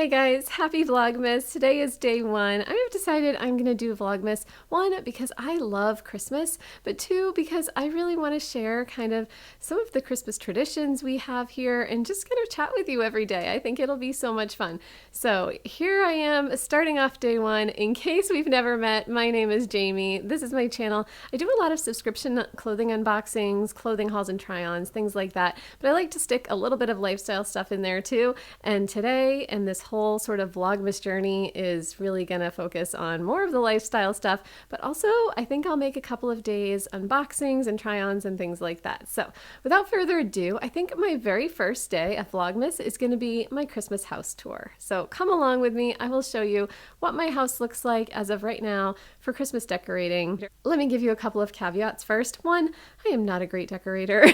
Hey guys, happy Vlogmas. Today is day one. I have decided I'm going to do Vlogmas, one, because I love Christmas, but two, because I really want to share kind of some of the Christmas traditions we have here and just kind of chat with you every day. I think it'll be so much fun. So here I am starting off day one. In case we've never met, my name is Jamie. This is my channel. I do a lot of subscription clothing unboxings, clothing hauls and try-ons, things like that, but I like to stick a little bit of lifestyle stuff in there too. And today, and this whole sort of Vlogmas journey is really going to focus on more of the lifestyle stuff, but also I think I'll make a couple of days unboxings and try-ons and things like that. So without further ado, I think my very first day of Vlogmas is going to be my Christmas house tour. So come along with me. I will show you what my house looks like as of right now for Christmas decorating. Let me give you a couple of caveats first. One, I am not a great decorator.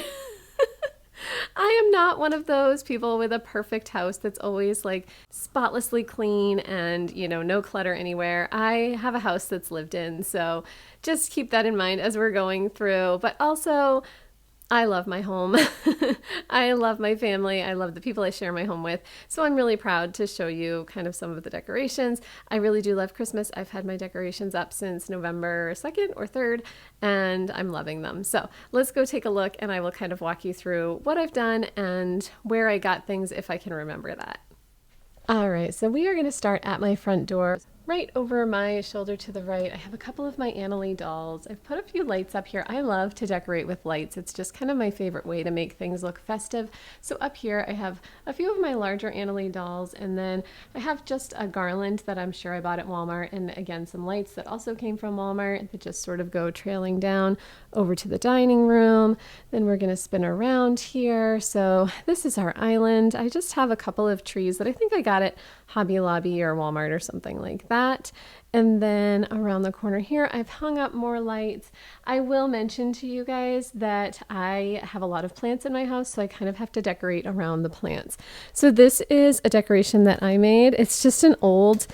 I am not one of those people with a perfect house that's always like spotlessly clean and, you know, no clutter anywhere. I have a house that's lived in, so just keep that in mind as we're going through. But also, I love my home. I love my family. I love the people I share my home with. So I'm really proud to show you kind of some of the decorations. I really do love Christmas. I've had my decorations up since November 2nd or 3rd, and I'm loving them. So let's go take a look and I will kind of walk you through what I've done and where I got things if I can remember that. All right, so we are going to start at my front door. Right over my shoulder to the right, I have a couple of my Annalie dolls. I've put a few lights up here. I love to decorate with lights. It's just kind of my favorite way to make things look festive. So up here, I have a few of my larger Annalie dolls, and then I have just a garland that I'm sure I bought at Walmart, and again, some lights that also came from Walmart that just sort of go trailing down over to the dining room. Then we're going to spin around here. So this is our island. I just have a couple of trees that I think I got at Hobby Lobby or Walmart or something like that. And then around the corner here, I've hung up more lights. I will mention to you guys that I have a lot of plants in my house, so I kind of have to decorate around the plants. So this is a decoration that I made. It's just an old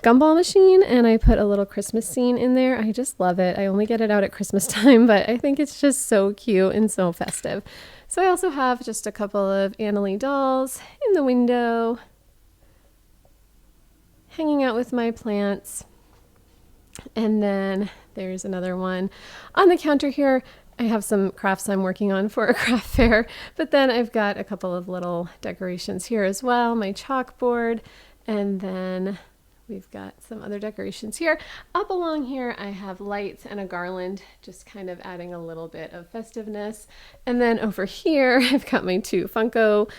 gumball machine, and I put a little Christmas scene in there. I just love it. I only get it out at Christmas time, but I think it's just so cute and so festive. So I also have just a couple of Annalie dolls in the window, hanging out with my plants. And then there's another one on the counter here. I have some crafts I'm working on for a craft fair, but then I've got a couple of little decorations here as well, my chalkboard, and then we've got some other decorations here. Up along here, I have lights and a garland, just kind of adding a little bit of festiveness. And then over here, I've got my two Funko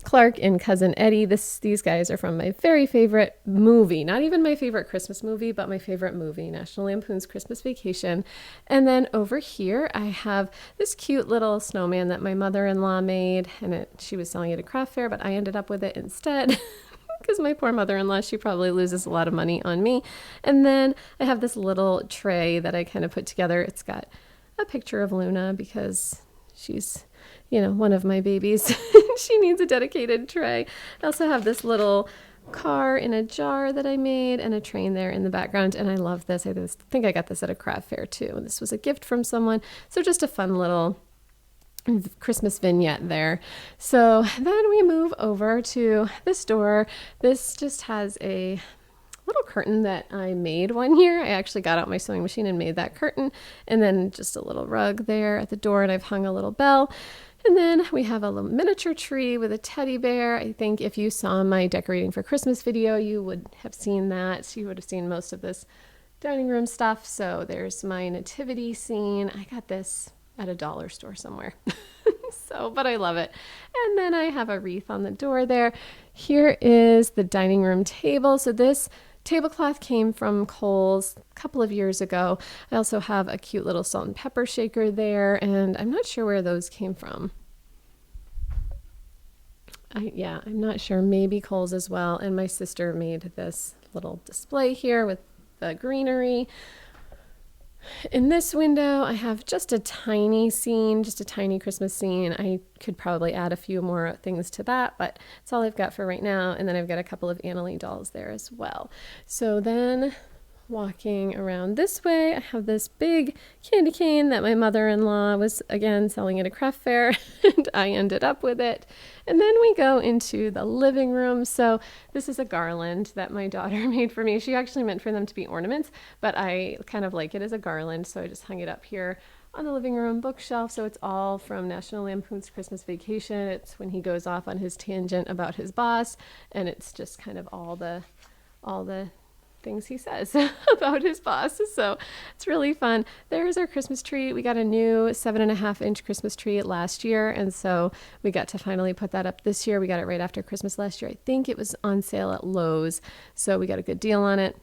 Clark and Cousin Eddie. These guys are from my very favorite movie, not even my favorite Christmas movie, but my favorite movie, National Lampoon's Christmas Vacation. And then over here, I have this cute little snowman that my mother-in-law made, and she was selling it at a craft fair, but I ended up with it instead. Because my poor mother-in-law, she probably loses a lot of money on me. And then I have this little tray that I kind of put together. It's got a picture of Luna because she's, you know, one of my babies. She needs a dedicated tray. I also have this little car in a jar that I made and a train there in the background. And I love this. I think I got this at a craft fair too. This was a gift from someone. So just a fun little Christmas vignette there. So then we move over to this door. This just has a little curtain that I made one year. I actually got out my sewing machine and made that curtain, and then just a little rug there at the door, and I've hung a little bell. And then we have a little miniature tree with a teddy bear. I think if you saw my decorating for Christmas video, you would have seen that. You would have seen most of this dining room stuff. So there's my nativity scene. I got this at a dollar store somewhere. But I love it. And then I have a wreath on the door there. Here is the dining room table. So this tablecloth came from Kohl's a couple of years ago. I also have a cute little salt and pepper shaker there, and I'm not sure where those came from. I'm not sure. Maybe Kohl's as well. And my sister made this little display here with the greenery. In this window, I have just a tiny scene, just a tiny Christmas scene. I could probably add a few more things to that, but that's all I've got for right now. And then I've got a couple of Annalie dolls there as well. So then walking around this way, I have this big candy cane that my mother-in-law was again selling at a craft fair and I ended up with it. And then we go into the living room. So this is a garland that my daughter made for me. She actually meant for them to be ornaments, but I kind of like it as a garland, so I just hung it up here on the living room bookshelf. So it's all from National Lampoon's Christmas Vacation. It's when he goes off on his tangent about his boss, and it's just kind of all the things he says about his boss. So it's really fun. There's our Christmas tree. We got a new 7.5-inch Christmas tree last year, and so we got to finally put that up this year. We got it right after Christmas last year. I think it was on sale at Lowe's, so we got a good deal on it.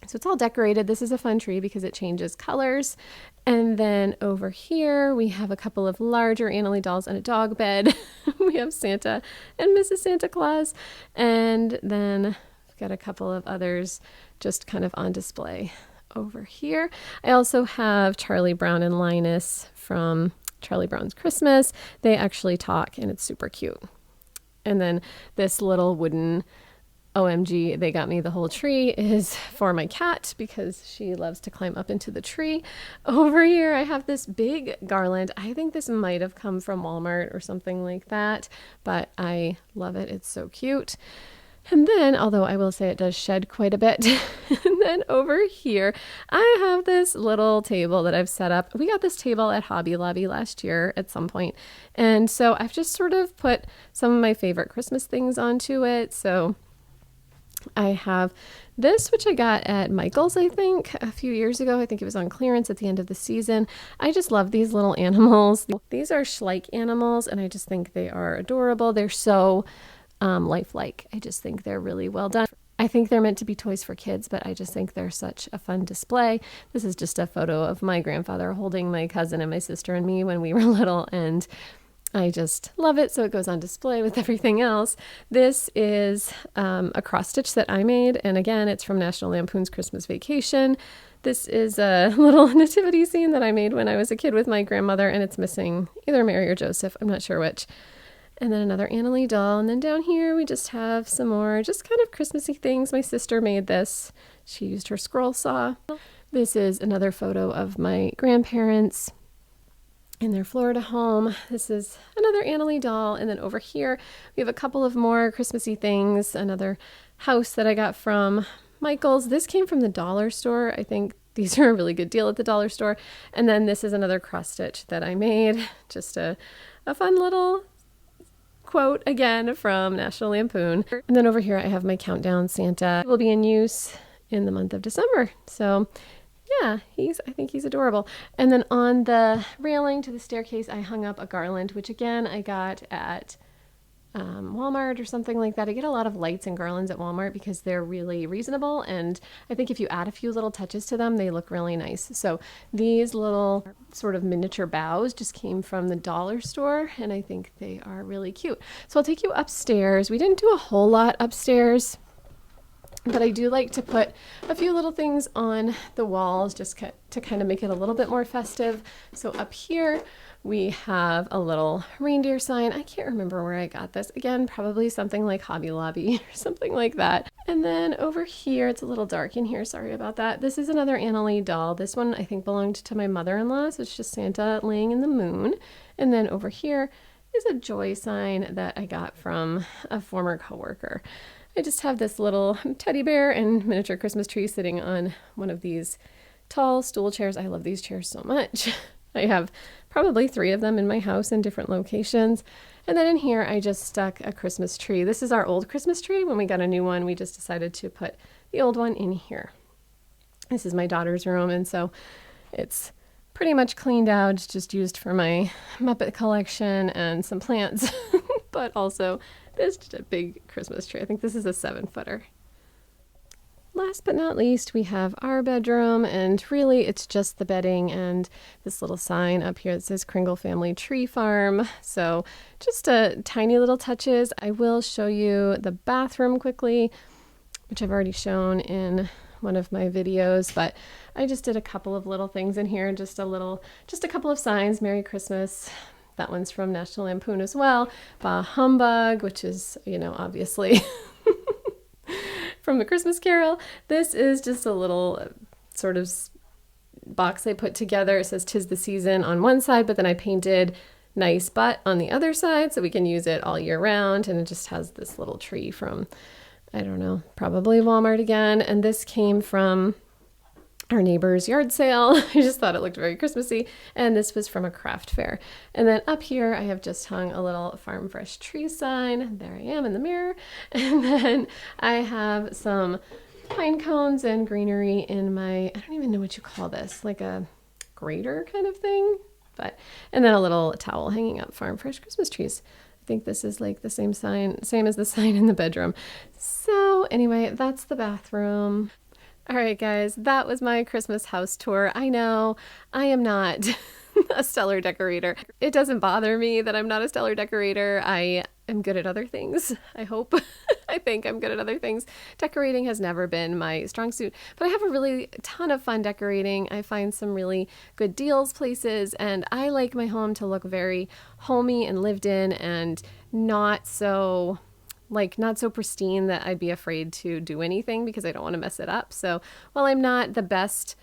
So it's all decorated. This is a fun tree because it changes colors. And then over here, we have a couple of larger Annalie dolls and a dog bed. We have Santa and Mrs. Santa Claus. And then we've got a couple of others just kind of on display over here. I also have Charlie Brown and Linus from Charlie Brown's Christmas. They actually talk and it's super cute. And then this little wooden OMG, they got me the whole tree is for my cat because she loves to climb up into the tree. Over here, I have this big garland. I think this might have come from Walmart or something like that, but I love it. It's so cute. And then, although I will say it does shed quite a bit, and then over here, I have this little table that I've set up. We got this table at Hobby Lobby last year at some point, and so I've just sort of put some of my favorite Christmas things onto it. So I have this, which I got at Michael's, I think, a few years ago. I think it was on clearance at the end of the season. I just love these little animals. These are Schleich animals, and I just think they are adorable. They're so lifelike. I just think they're really well done. I think they're meant to be toys for kids, but I just think they're such a fun display. This is just a photo of my grandfather holding my cousin and my sister and me when we were little, and I just love it. So it goes on display with everything else. This is a cross stitch that I made. And again, it's from National Lampoon's Christmas Vacation. This is a little nativity scene that I made when I was a kid with my grandmother, and it's missing either Mary or Joseph. I'm not sure which. And then another Annalie doll. And then down here, we just have some more just kind of Christmassy things. My sister made this. She used her scroll saw. This is another photo of my grandparents in their Florida home. This is another Annalie doll. And then over here, we have a couple of more Christmassy things. Another house that I got from Michael's. This came from the dollar store. I think these are a really good deal at the dollar store. And then this is another cross stitch that I made. Just a fun little quote again from National Lampoon. And then over here, I have my countdown Santa. It will be in use in the month of December. So yeah, I think he's adorable. And then on the railing to the staircase, I hung up a garland, which again, I got at Walmart or something like that. I get a lot of lights and garlands at Walmart because they're really reasonable. And I think if you add a few little touches to them, they look really nice. So these little sort of miniature boughs just came from the dollar store, and I think they are really cute. So I'll take you upstairs. We didn't do a whole lot upstairs, but I do like to put a few little things on the walls just to kind of make it a little bit more festive. So up here we have a little reindeer sign. I can't remember where I got this. Again, probably something like Hobby Lobby or something like that. And then over here, it's a little dark in here. Sorry about that. This is another Annalie doll. This one I think belonged to my mother-in-law. So it's just Santa laying in the moon. And then over here is a joy sign that I got from a former coworker. I just have this little teddy bear and miniature Christmas tree sitting on one of these tall stool chairs. I love these chairs so much. I have probably 3 of them in my house in different locations. And then in here, I just stuck a Christmas tree. This is our old Christmas tree. When we got a new one, we just decided to put the old one in here. This is my daughter's room, and so it's pretty much cleaned out. It's just used for my Muppet collection and some plants, but also there's just a big Christmas tree. I think this is a 7-footer. Last but not least, we have our bedroom, and really it's just the bedding and this little sign up here that says Kringle Family Tree Farm. So just tiny little touches. I will show you the bathroom quickly, which I've already shown in one of my videos, but I just did a couple of little things in here, just a couple of signs. Merry Christmas. That one's from National Lampoon as well. Bah Humbug, which is, obviously from A Christmas Carol. This is just a little sort of box I put together. It says "'Tis the Season" on one side, but then I painted "Nice But" on the other side so we can use it all year round. And it just has this little tree from, I don't know, probably Walmart again. And this came from our neighbor's yard sale. I just thought it looked very Christmassy. And this was from a craft fair. And then up here, I have just hung a little Farm Fresh tree sign. There I am in the mirror. And then I have some pine cones and greenery in my, I don't even know what you call this, like a grater kind of thing. And then a little towel hanging up, Farm Fresh Christmas trees. I think this is like the same as the sign in the bedroom. So anyway, that's the bathroom. All right, guys, that was my Christmas house tour. I know I am not a stellar decorator. It doesn't bother me that I'm not a stellar decorator. I am good at other things, I hope. I think I'm good at other things. Decorating has never been my strong suit, but I have a really ton of fun decorating. I find some really good deals places, and I like my home to look very homey and lived in and not so pristine that I'd be afraid to do anything because I don't want to mess it up. So while I'm not the best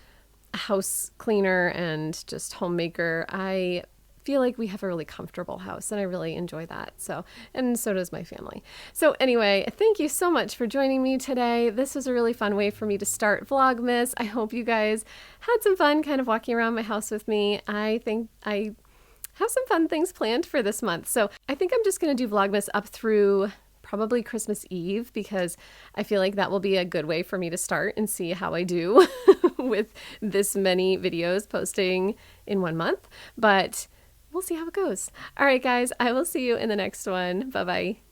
house cleaner and just homemaker, I feel like we have a really comfortable house and I really enjoy that. So, and so does my family. So anyway, thank you so much for joining me today. This was a really fun way for me to start Vlogmas. I hope you guys had some fun kind of walking around my house with me. I think I have some fun things planned for this month. So I think I'm just going to do Vlogmas up through probably Christmas Eve because I feel like that will be a good way for me to start and see how I do with this many videos posting in 1 month. But we'll see how it goes. All right, guys, I will see you in the next one. Bye-bye.